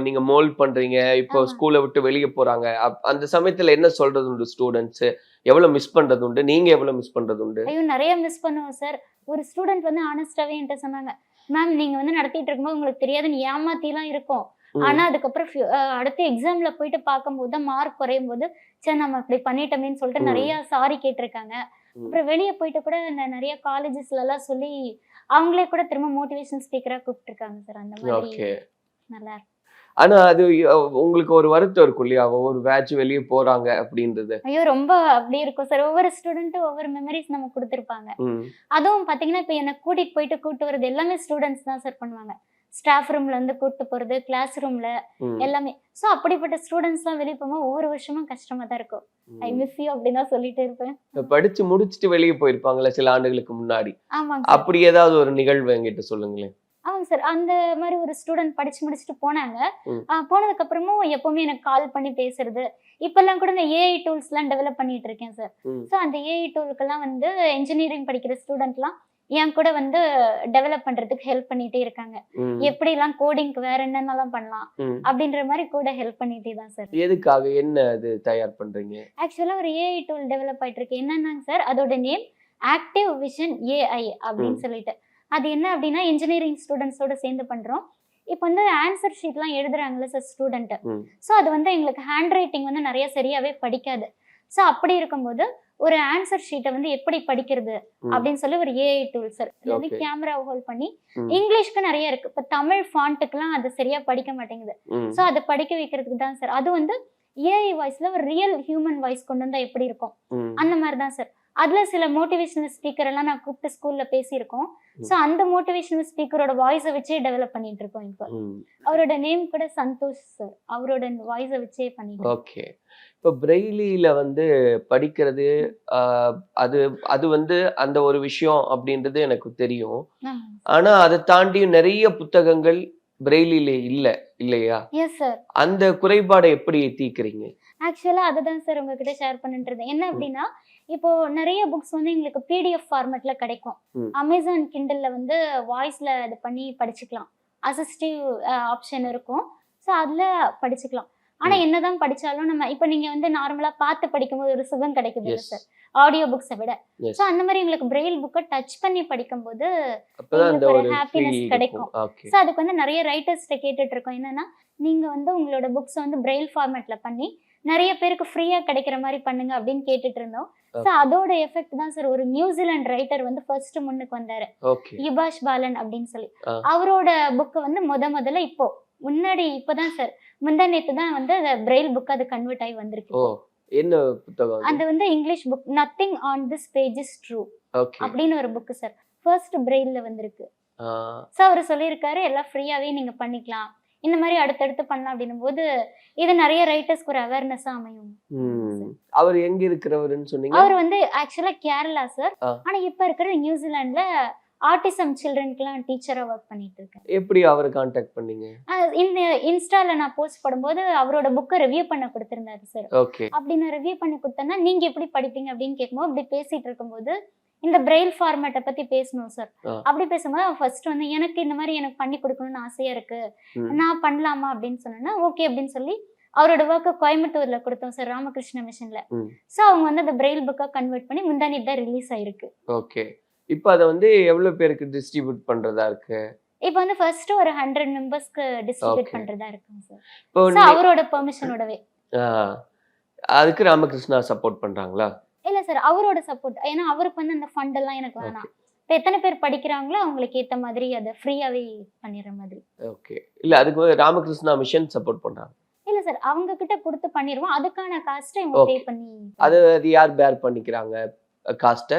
நீங்க மோல்ட் பண்றீங்க, இப்போ ஆமா. ஸ்கூலை விட்டு வெளியே போறாங்க, அந்த சமயத்துல என்ன சொல்றது உண்டு ஸ்டூடெண்ட்ஸ், எவ்வளவு மிஸ் பண்றது உண்டு, நீங்க எவ்வளவு மிஸ் பண்றது உண்டு? ஐயோ நிறைய மிஸ் பண்ணுவோம் சார். ஒரு ஸ்டூடெண்ட் வந்து ஆனஸ்டாவே என்கிட்ட சொன்னாங்க, மேம் நீங்க வந்து நடத்திட்டு இருக்கும்போது உங்களுக்கு தெரியாதுன்னு ஏமாத்திலாம் இருக்கும். ஆனா ம். அதுக்கப்புறம் அடுத்த எக்ஸாம்ல போயிட்டு பார்க்கும்போது தான் மார்க் குறையும் போது, சரி நம்ம இப்படி பண்ணிட்டோமேன்னு சொல்லிட்டு ம். நிறைய சாரி கேட்டிருக்காங்க. ம். அப்புறம் வெளியே போயிட்டு கூட இந்த நிறைய காலேஜஸ்ல எல்லாம் சொல்லி அவங்களே கூட திரும்ப மோட்டிவேஷன் ஸ்பீக்கரா கூப்பிட்டுருக்காங்க சார். அந்த மாதிரி ஓகே. நல்லா இருக்கு. ஆனா அது உங்களுக்கு ஒரு வருத்தம் இருக்கும் இல்லையா, ஒவ்வொரு பேட்ச் வெளியே போறாங்க அப்படின்றது? ஐயோ ரொம்ப அப்படி இருக்கும் சார். ஒவ்வொரு ஸ்டூடெண்ட்டும் ஒவ்வொரு மெமரிஸ் நமக்கு கொடுத்துருப்பாங்க. ம். அதுவும் பாத்தீங்கன்னா இப்ப என்ன கூட்டிட்டு போயிட்டு கூட்டு வரது எல்லாமே ஸ்டூடெண்ட்ஸ் தான் சார் பண்ணுவாங்க. ஸ்டாஃப் ரூம்ல இருந்து கூட்டு போறது, கிளாஸ் ரூம்ல ம். எல்லாமே. ஸோ அப்படிப்பட்ட ஸ்டூடெண்ட்ஸ்லாம் வெளியே போகும்போது ஒவ்வொரு வருஷமும் கஷ்டமா தான் இருக்கும். ஐ ம். மிஸ் யூ அப்படின்னு தான் சொல்லிட்டு இருப்பேன். இப்ப படிச்சு முடிச்சுட்டு வெளியே போயிருப்பாங்கல்ல சில ஆண்டுகளுக்கு முன்னாடி, ஆமாங்க சார். அப்படி ஏதாவது ஒரு நிகழ்வு என்கிட்ட சொல்லுங்களேன். ஆமாங்க சார். அந்த மாதிரி ஒரு ஸ்டூடெண்ட் படிச்சு முடிச்சுட்டு போனாங்க. ம். போனதுக்கு அப்புறமும் எப்பவுமே எனக்கு கால் பண்ணி பேசுறது. இப்பெல்லாம் கூட இந்த ஏஐ டூல்ஸ்லாம் டெவலப் பண்ணிட்டு இருக்கேன் சார். ம். ஸோ அந்த ஏஐ டூலுக்கெல்லாம் வந்து இன்ஜினியரிங் படிக்கிற ஸ்டூடெண்ட்லாம் என் கூட வந்து டெவலப் பண்றதுக்கு ஹெல்ப் பண்ணிட்டே இருக்காங்க. ம். எப்படிலாம் கோடிங்க்கு வேற என்னென்னலாம் பண்ணலாம் ம். அப்படின்ற மாதிரி கூட ஹெல்ப் பண்ணிட்டே தான் சார். எதுக்காக, என்ன அது தயார் பண்றீங்க? ஆக்சுவலா ஒரு ஏஐ டூல் டெவலப் ஆயிட்டு இருக்கு. என்னன்னாங்க சார், அதோட நேம் ஆக்டிவ் விஷன் ஏஐ அப்படின்னு ம். சொல்லிட்டு. அது என்ன அப்படின்னா இன்ஜினியரிங் ஸ்டூடெண்ட்ஸோட சேர்ந்து பண்றோம். இப்போ வந்து ஆன்சர் ஷீட்லாம் எழுதுறாங்கல்ல சார் ஸ்டூடெண்ட். ம். ஸோ அது வந்து எங்களுக்கு ஹேண்ட் ரைட்டிங் வந்து நிறைய சரியாவே படிக்காது. ஸோ அப்படி இருக்கும்போது ஒரு ஆன்சர் ஷீட்டை வந்து எப்படி படிக்கிறது ம். அப்படின்னு சொல்லி ஒரு ஏஐ டூல் சார். இது வந்து Okay. கேமராவை ஹோல்ட் பண்ணி ம். இங்கிலீஷ்க்கு நிறைய இருக்கு. இப்போ தமிழ் ஃபாண்ட்டுக்குலாம் அது சரியா படிக்க மாட்டேங்குது. ம். ஸோ அதை படிக்க வைக்கிறதுக்கு தான் சார். அது வந்து ஏஐ வாய்ஸ்ல ஒரு ரியல் ஹியூமன் வாய்ஸ் கொண்டு வந்தா எப்படி இருக்கும் ம். அந்த மாதிரி தான் சார். அதுல சில மோட்டிவேஷனல் ஸ்பீக்கர் எல்லாம் நான் கூப்பிட்டு ஸ்கூல்ல பேசியிருக்கோம். ம். ஸோ அந்த மோட்டிவேஷனல் ஸ்பீக்கரோட வாய்ஸை வச்சே டெவலப் பண்ணிட்டு இருக்கோம் இப்போ. ம். அவரோட நேம் கூட சந்தோஷ் சார். அவரோட வாய்ஸை வச்சே பண்ணிட்டு இருக்கோம். ஓகே. இப்போ பிரெய்லியில வந்து படிக்கிறது, அது அது வந்து அந்த ஒரு விஷயம் அப்படின்றது எனக்கு தெரியும். ஆமாங்க ஆனா அதை தாண்டி நிறைய புத்தகங்கள் பிரெய்லியில இல்லையா? Yes sir. அந்த குறைபாடை எப்படி தீர்க்கிறீங்க? ஆக்சுவலா அதுதான் சார் உங்ககிட்ட ஷேர் பண்ணிட்டு இருந்தேன். என்ன அப்படின்னா இப்போ நிறைய புக்ஸ் வந்து எங்களுக்கு பிடிஎஃப் ஃபார்மேட்ல கிடைக்கும். ம். அமேசான் கிண்டல்ல வந்து வாய்ஸ்ல இது பண்ணி படிச்சுக்கலாம். அசிஸ்டிவ் ஆப்ஷன் இருக்கும். ஸோ அதுல படிச்சுக்கலாம். ஆனா ம். என்னதான் படிச்சாலும் நம்ம இப்போ நீங்க வந்து நார்மலா பார்த்து படிக்கும்போது ஒரு சுகம் கிடைக்குது இல்லை எஸ். சார், ஆடியோ புக்ஸை விட. எஸ். ஸோ அந்த மாதிரி எங்களுக்கு பிரெயில் புக்கை டச் பண்ணி படிக்கும்போது அப்பதான் அந்த எங்களுக்கு ஒரு ஒரு ஹாப்பினஸ் ஃபீல் கிடைக்கும். இருக்கும். ஓகே. ஸோ அதுக்கு வந்து நிறைய ரைட்டர்ஸ்கிட்ட கேட்டுட்டு இருக்கோம். என்னன்னா நீங்க வந்து உங்களோட புக்ஸ் வந்து பிரெயில் ஃபார்மேட்ல பண்ணி நிறைய பேருக்கு ஃப்ரீயா கிடைக்கிற மாதிரி பண்ணுங்க அப்படின்னு கேட்டுட்டு இருந்தோம். ஸோ அதோட எஃபெக்ட் தான் சார் ஒரு நியூசிலாந்து ரைட்டர் வந்து ஃபர்ஸ்ட் முன்னுக்கு வந்தாரு, ஓகே. யுபாஷ் பாலன் அப்படின்னு சொல்லி. ஆ. அவரோட புக்கை வந்து முதல்ல இப்போதான் சார் முந்தா நேத்து தான் வந்து பிரெயில் புக் அது கன்வெர்ட் ஆகி வந்திருக்கு. ஓ, என்ன புத்தகம் அது? அது வந்து English book nothing on this page is true okay. அப்படின்னு ஒரு புக் சார். ஃபர்ஸ்ட் பிரெயில்ல வந்திருக்கு. ஆ. ஸோ அவர் சொல்லியிருக்காரு எல்லாம் ஃப்ரீயாவே நீங்க பண்ணிக்கலாம், இந்த மாதிரி அடுத்தடுத்து பண்ணலாம் அப்படின்னும் போது இது நிறைய ரைட்டர்ஸ்க்கு ஒரு அவேர்னஸா அமையும். ம். அவர் எங்க இருக்கிறவருன்னு சொன்னீங்க? அவர் வந்து ஆக்சுவலா கேரளா சார். ஆ. ஆனா இப்ப இருக்கிற நியூசிலாந்துல ஆட்டிசம் சில்ட்ரன்க்குலாம் டீச்சரா ஒர்க் பண்ணிட்டு இருக்கேன். எப்படி அவரை கான்டாக்ட் பண்ணீங்க? இந்த இன்ஸ்டால நான் போஸ்ட் பண்ணும்போது அவரோட புக்கை ரிவ்யூ பண்ண கொடுத்திருந்தாரு சார். ஓகே. அப்படி நான் ரிவ்யூ பண்ணி கொடுத்தேன்னா நீங்க எப்படி படிப்பீங்க அப்படின்னு கேட்கும்போது அப்படி பேசிட்டு இருக்கும்போது இந்த பிரெயில் ஃபார்மேட்டை பத்தி பேசணும் சார். ஆ. அப்படி பேசும்போது ஃபர்ஸ்ட் வந்து எனக்கு இந்த மாதிரி எனக்கு பண்ணி கொடுக்கணும்னு ஆசையா இருக்கு, ம். நான் பண்ணலாமா அப்படின்னு சொன்னேன்னா ஓகே அப்படின்னு சொல்லி அவரோட ஒர்க்கை கோயம்புத்தூர்ல கொடுத்தோம் சார், ராமகிருஷ்ண மிஷன்ல. ம். ஸோ அவங்க வந்து அந்த பிரெயில் புக்கை கன்வெர்ட் பண்ணி முந்தானி தான் ரிலீஸ் ஆயிருக்கு. ஓகே. இப்போ அத வந்து எவ்வளவு பேருக்கு டிஸ்ட்ரிபியூட் பண்றதா இருக்கு? இப்போ வந்து ஃபர்ஸ்ட் ஒரு 100 மெம்பர்ஸ்க்கு டிஸ்ட்ரிபியூட் ஓகே. பண்றதா இருக்குங்க சார். இப்போ ஸோ அவரோட பெர்மிஷனோடவே. ஆ, அதுக்கு ராமகிருஷ்ணா சப்போர்ட் பண்றாங்களா? இல்ல சார் அவரோட சப்போர்ட். ஏன்னா அவருக்கு வந்து அந்த ஃபண்ட் எல்லாம் எனக்கு வேணாம். இப்போ எத்தனை பேர் படிக்கிறாங்களோ அவங்களுக்கு ஏத்த மாதிரி அதை ஃப்ரீயாவே பண்ணிடுற மாதிரி. ஓகே. இல்ல அதுக்கு வந்து ராமகிருஷ்ணா மிஷன் சப்போர்ட் பண்றாங்க. இல்ல சார் அவங்க கிட்ட கொடுத்து பண்ணிடுவோம். அதுக்கான காஸ்ட்டை இவங்க பே ஓகே. பண்ணி. அது அது யார் பேர் பண்ணிக்கிறாங்க காஸ்ட?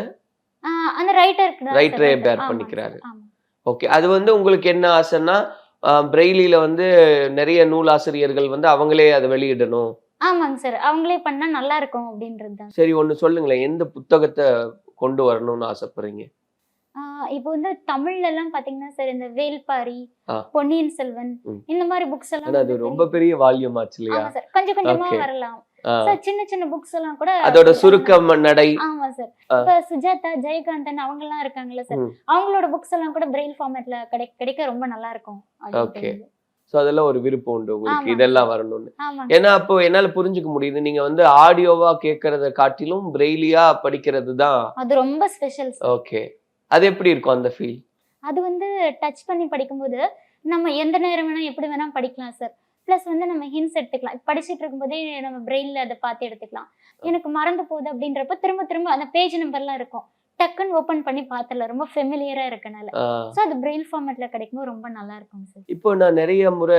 அந்த ரைட்டருக்கு தான் ரைட்டரே சார். பேர் ஆமாங்க பண்ணிக்கிறாரு. சார். ஆமா. ஓகே. அது வந்து உங்களுக்கு என்ன ஆசைன்னா, பிரெய்லில வந்து நிறைய நூலாசிரியர்கள் வந்து அவங்களே அத வெளியிடணும். ஆமாங்க சார். அவங்களே பண்ணா நல்லா இருக்கும் அப்படின்றது தான். சரி ஒண்ணு சொல்லுங்களேன். எந்த புத்தகத்த கொண்டு வரணும்னு ஆசைப்படுறீங்க? இப்போ வந்து தமிழ்ல எல்லாம் பாத்தீங்கன்னா சார் இந்த வேல்பாரி, ஆ. பொன்னியின் செல்வன் ம். இந்த மாதிரி புக்ஸ் எல்லாம் ஆனா அது வந்து ரொம்ப பெரிய வால்யூம் ஆச்சு இல்லையா? ஆமா சார். கொஞ்சம் கொஞ்சமா ஓகே. வரலாம். ஆ. சார் சின்ன சின்ன புக்ஸ் எல்லாம் கூட அதோட சுருக்கம் நடை. ஆமா சார். ஆ. இப்ப சுஜாதா, ஜெயகாந்தன் அவங்க எல்லாம் இருக்காங்கல்ல சார். ம். அவங்களோட புக்ஸ் எல்லாம் கூட பிரெயில் ஃபார்மேட்ல கிடைக்க ரொம்ப நல்லா இருக்கும் அப்படின்னு ஓகே. தெரியுது. சோ அதெல்லாம் ஒரு விருப்பம் உண்டு உங்களுக்கு ஆமாங்க இதெல்லாம் சார். வரணும்னு. ஆமாங்க ஏன்னா சார். அப்போ என்னால புரிஞ்சுக்க முடியுது. நீங்க வந்து ஆடியோவா கேட்கறத காட்டிலும் பிரெய்லியா படிக்கிறது தான். அது ரொம்ப ஸ்பெஷல் சார். ஓகே. அது எப்படி இருக்கும் அந்த ஃபீல்? அது வந்து டச் பண்ணி படிக்கும்போது நம்ம எந்த நேரம் வேணா எப்படி வேணா படிக்கலாம் சார். ப்ளஸ் வந்து நம்ம ஹிண்ட்ஸ் எடுத்துக்கலாம். படிச்சுட்டு இருக்கும்போதே நம்ம பிரெயின்ல அதை பார்த்து எடுத்துக்கலாம். எனக்கு மறந்து போகுது அப்படின்றப்ப திரும்ப திரும்ப அந்த பேஜ் நம்பர்லாம் இருக்கும். டக்குன்னு ஓப்பன் பண்ணி பார்த்துடலாம். ரொம்ப ஃபெமிலியரா இருக்கனால. ஆ. ஸோ அது பிரெயில் ஃபார்மேட்ல கிடைக்கும்போது ரொம்ப நல்லா இருக்கும் சார். இப்போ நான் நிறைய முறை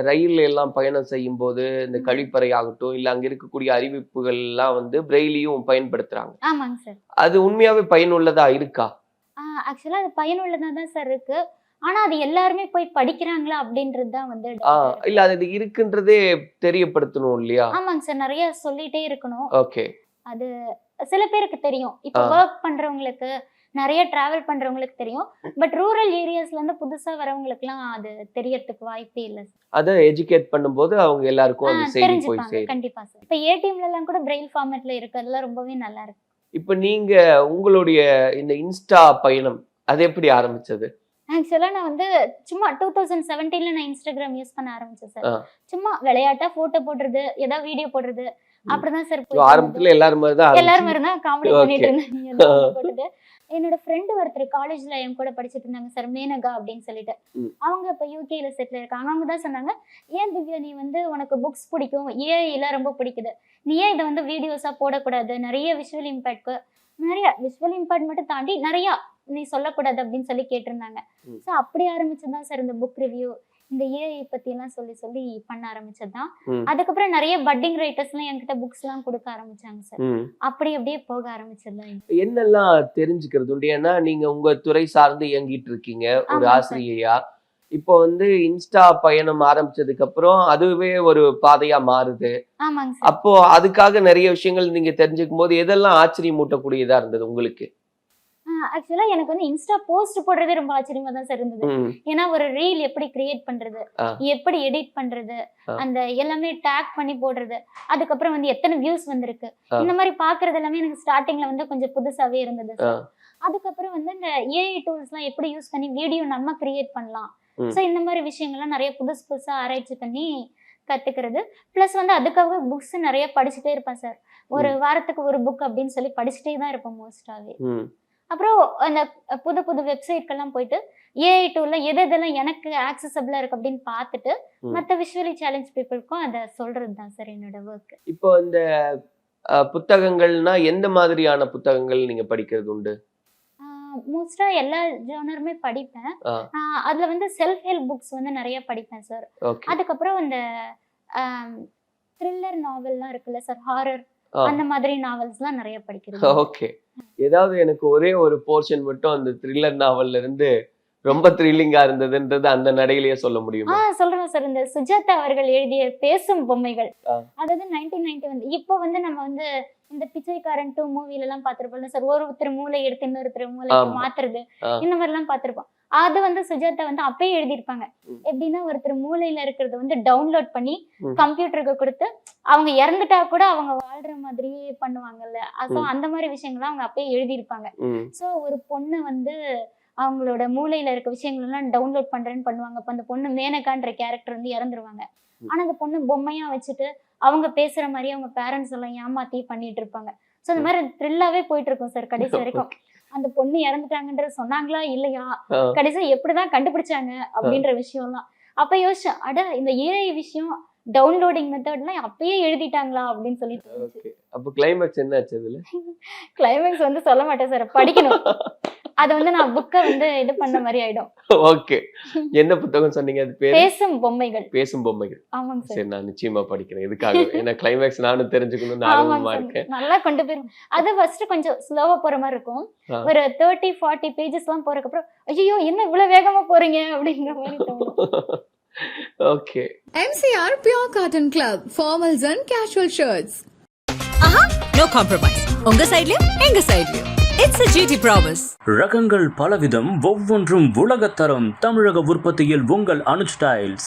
ரயில்ல எல்லாம் பயணம் செய்யும்போது இந்த ம். கழிப்பறை ஆகட்டும், இல்ல அங்க இருக்கக்கூடிய அறிவிப்புகள் எல்லாம் வந்து பிரெய்லியும் பயன்படுத்துறாங்க. ஆமாங்க சார். அது உண்மையாவே பயனுள்ளதா இருக்கா? ஆக்சுவலா அது பயனுள்ளதா தான் சார் இருக்கு. ஆனா அது எல்லாருமே போய் படிக்கிறாங்களா அப்படின்றது தான் வந்து ஆ, டவுட்டா இருக்கு. இல்ல அது இருக்குன்றதே தெரியப்படுத்தணும் இல்லையா? ஆமாங்க சார். நிறைய சொல்லிட்டே இருக்கணும். ஓகே. அது சில பேருக்கு தெரியும். இப்போ ஆ. ஒர்க் பண்றவங்களுக்கு, நிறைய டிராவல் பண்றவங்களுக்கு தெரியும். பட் ரூரல் ஏரியாஸ்ல இருந்து புதுசா வரவங்களுக்குலாம் அது தெரியறதுக்கு வாய்ப்பே இல்ல சார். அத எஜுகேட் பண்ணும்போது அவங்க எல்லாருக்கும் அந்த செய்தி போய் தெரிஞ்சுப்பாங்க சேரும். கண்டிப்பா சார். இப்போ ஏடிஎம்ல எல்லாம் கூட பிரெயில் ஃபார்மேட்ல இருக்கு. அதெல்லாம் ரொம்பவே நல்லா இருக்கு. இப்ப நீங்க உங்களுடைய இந்த இன்ஸ்டா பயணம் அது எப்படி ஆரம்பிச்சது? ஆக்சுவலா நான் வந்து சும்மா 2017ல நான் இன்ஸ்டாகிராம் யூஸ் பண்ண ஆரம்பிச்சேன் சார். ஆ. சும்மா விளையாட்டா போட்டோ போடுறது, ஏதாவது வீடியோ போடுறது அப்படிதான் சார் So, போயிட்டு இருந்தது. ஆரம்பத்துல எல்லாரும் மாதிரி தான் எல்லாரும் ஆரம்பிச்சது. இருந்தா காமெடி ஓகே. பண்ணிட்டு இருந்தாங்க. ஏதோ ஒண்ணு போட்டுட்டு. என்னோட ஃப்ரெண்டு ஒருத்தர் காலேஜ்ல என் கூட படிச்சிட்டு இருந்தாங்க சார், மேனகா அப்படின்னு சொல்லிட்டு. ம். அவங்க இப்ப யூகேல செட்டில் இருக்காங்க. அவங்க தான் சொன்னாங்க, ஏன் திவ்யா நீ வந்து உனக்கு புக்ஸ் பிடிக்கும், ஏஐலாம் ரொம்ப பிடிக்குது, நீ ஏன் இதை வந்து வீடியோஸா போடக்கூடாது, நிறைய விஷுவல் இம்பாக்ட்க்கு நிறைய விஷுவல் இம்பாக்ட் மட்டும் தாண்டி நிறைய நீ சொல்லக்கூடாது அப்படின்னு சொல்லி கேட்டிருந்தாங்க. ம். ஸோ அப்படி ஆரம்பிச்சதுதான் சார் இந்த புக் ரிவ்யூ, இந்த ஏஐ பத்தி எல்லாம் சொல்லி சொல்லி பண்ண ஆரம்பிச்சதுதான். ம். அதுக்கப்புறம் நிறைய பட்டிங் ரைட்டர்ஸ்லாம் என்கிட்ட புக்ஸ் எல்லாம் கொடுக்க ஆரம்பிச்சாங்க சார். ம். அப்படி அப்படியே போக ஆரம்பிச்சதுதான். என்னெல்லாம் தெரிஞ்சுக்கிறது உண்டு? ஏன்னா நீங்க உங்க துறை சார்ந்து இயங்கிட்டு இருக்கீங்க ஒரு ஆமாங்க சார். ஆசிரியையா. இப்போ வந்து இன்ஸ்டா பயணம் ஆரம்பிச்சதுக்கு அப்புறம் அதுவே ஒரு பாதையா மாறுது. ஆமாங்க சார். அப்போ அதுக்காக நிறைய விஷயங்கள் நீங்க தெரிஞ்சுக்கும் போது எதெல்லாம் ஆச்சரியமூட்டக்கூடியதா இருந்தது உங்களுக்கு? ஆக்சுவலா எனக்கு வந்து இன்ஸ்டா போஸ்ட் போடுறதே ரொம்ப ஆச்சரியமா தான் சார் இருந்தது. ம். ஏன்னா ஒரு ரீல் எப்படி கிரியேட் பண்றது, ஆ. எப்படி எடிட் பண்றது, ஆ. அந்த எல்லாமே டேக் பண்ணி போடுறது, அதுக்கப்புறம் வந்து எத்தனை வியூஸ் வந்திருக்கு, ஆ. இந்த மாதிரி பாக்குறது எல்லாமே எனக்கு ஸ்டார்டிங்ல வந்து கொஞ்சம் புதுசாவே இருந்தது ஆ. சார். அதுக்கப்புறம் வந்து இந்த ஏஐ டூல்ஸ்லாம் எப்படி யூஸ் பண்ணி வீடியோ நம்ம கிரியேட் பண்ணலாம். ம். ஸோ இந்த மாதிரி விஷயங்கள்லாம் நிறைய புதுசு புதுசா ஆராய்ச்சி பண்ணி கத்துக்கிறது. ப்ளஸ் வந்து அதுக்காக புக்ஸ் நிறைய படிச்சுட்டே இருப்பேன் சார். ஒரு வாரத்துக்கு ஒரு புக் அப்படின்னு சொல்லி படிச்சுட்டே தான் இருப்பேன் மோஸ்டாவே. ம். அப்புறம் அந்த புது புது வெப்சைட்கெல்லாம் போயிட்டு ஏஐ டூல்ல எது எதெல்லாம் எனக்கு ஆக்சசபிளா இருக்கு அப்படின்னு பார்த்துட்டு ம். மற்ற விஷுவலி சேலஞ்ச் பீப்புளுக்கும் அதை சொல்றது தான் சார் என்னோட ஒர்க். இப்போ இந்த புத்தகங்கள்னா எந்த மாதிரியான புத்தகங்கள் நீங்க படிக்கிறது உண்டு? மோஸ்டா எல்லா ஜானருமே படிப்பேன். ஆ. அதுல வந்து செல்ஃப் ஹெல்ப் புக்ஸ் வந்து நிறைய படிப்பேன் சார். ஓகே. அதுக்கப்புறம் இந்த த்ரில்லர் நாவல்லாம் இருக்குல்ல சார், ஹாரர் ஆ. அந்த மாதிரி நாவல்ஸ்லாம் நிறைய படிக்கிறது. ஓகே. ஏதாவது எனக்கு ஒரே ஒரு போர்ஷன் மட்டும் அந்த த்ரில்லர் நாவல்ல இருந்து ரொம்ப த்ரில்லிங்கா இருந்ததுன்றது அந்த நடையிலேயே சொல்ல முடியுமா? சொல்றேன் சார். இந்த சுஜாதா அவர்கள் எழுதிய பேசும் பொம்மைகள், ஆ. அதாவது 1990 இப்போ வந்து நம்ம வந்து இந்த பிச்சைக்காரன் 2 மூவில எல்லாம் பார்த்திருப்போம்ல சார், ஒருத்தர் மூளை எடுத்து இன்னொருத்தர் மூளைக்கு ஆமா. மாத்துறது, ஆ. இந்த மாதிரி எல்லாம் பார்த்திருப்போம். அது வந்து சுஜாதா வந்து அப்பயே எழுதியிருப்பாங்க. ம். எப்படின்னா ஒருத்தர் மூளையில இருக்கிறத வந்து டவுன்லோட் பண்ணி ம். கம்ப்யூட்டருக்கு கொடுத்து அவங்க இறந்துட்டா கூட அவங்க வாழ்ற மாதிரியே பண்ணுவாங்கல்ல. ம். அந்த மாதிரி விஷயங்கள்லாம் அவங்க அப்பயே எழுதியிருப்பாங்க. ம். ஸோ ஒரு பொண்ணு வந்து அவங்களோட மூளையில இருக்க விஷயங்கள் எல்லாம் டவுன்லோட் பண்றேன்னு பண்ணுவாங்க. அப்ப அந்த பொண்ணு மேனகான்ற கேரக்டர் வந்து இறந்துருவாங்க. ஆனா அந்த பொண்ணு பொம்மையா வச்சுட்டு அவங்க பேசுற மாதிரி அவங்க பேரண்ட்ஸ் எல்லாம் ஏமாத்தி பண்ணிட்டு இருப்பாங்க. ஸோ இந்த மாதிரி த்ரில்லாவே போயிட்டு இருக்கும் சார் கடைசி வரைக்கும். அந்த பொண்ணு இறந்துட்டாங்கன்றது சொன்னாங்களா இல்லையா, ஆ. கடைசியா எப்படிதான் கண்டுபிடிச்சாங்க அப்படின்ற விஷயம்லாம். அப்ப யோசிச்சேன், அட இந்த ஏஐ விஷயம் டவுன்லோடிங் மெத்தட்லாம் அப்பயே எழுதிட்டாங்களா அப்படின்னு சொல்லி தோணுச்சு. ஓகே. அப்ப கிளைமேக்ஸ் என்ன ஆச்சு அதுல? கிளைமேக்ஸ் வந்து சொல்ல மாட்டேன் சார், படிக்கணும். அது வந்து நான் புக்கை வந்து இது பண்ண மாதிரி ஆயிடும். ஓகே. என்ன புத்தகம் சொன்னீங்க அது பேரு? பேசும் பொம்மைகள். பேசும் பொம்மைகள். ஆமாங்க சார். சரி, நான் நிச்சயமா படிக்கிறேன். இதுக்காக ஏன்னா கிளைமேக்ஸ் நானும் தெரிஞ்சுக்கணும்னு ஆமாங்க ஆர்வமா சார். இருக்கேன். நல்லா கொண்டு போயிரும். அது ஃபர்ஸ்ட் கொஞ்சம் ஸ்லோவா போற மாதிரி இருக்கும். ஆ. ஒரு 30-40 பேஜஸ் எல்லாம் போறதுக்கு அப்புறம் ஐயோ என்ன இவ்வளவு வேகமா போறீங்க அப்படிங்கிற மாதிரி தோணும். Okay. MCR Pure Cotton Club, formals and casual shirts. No compromise. உங்க சைடுலயும் எங்க சைடுலயும். It's a GT promise. ரகங்கள் பலவிதம், ஒவ்வொன்றும் உலகத்தரம். தமிழக உற்பத்தியில் உங்கள் அனுஜ் ஸ்டைல்ஸ்.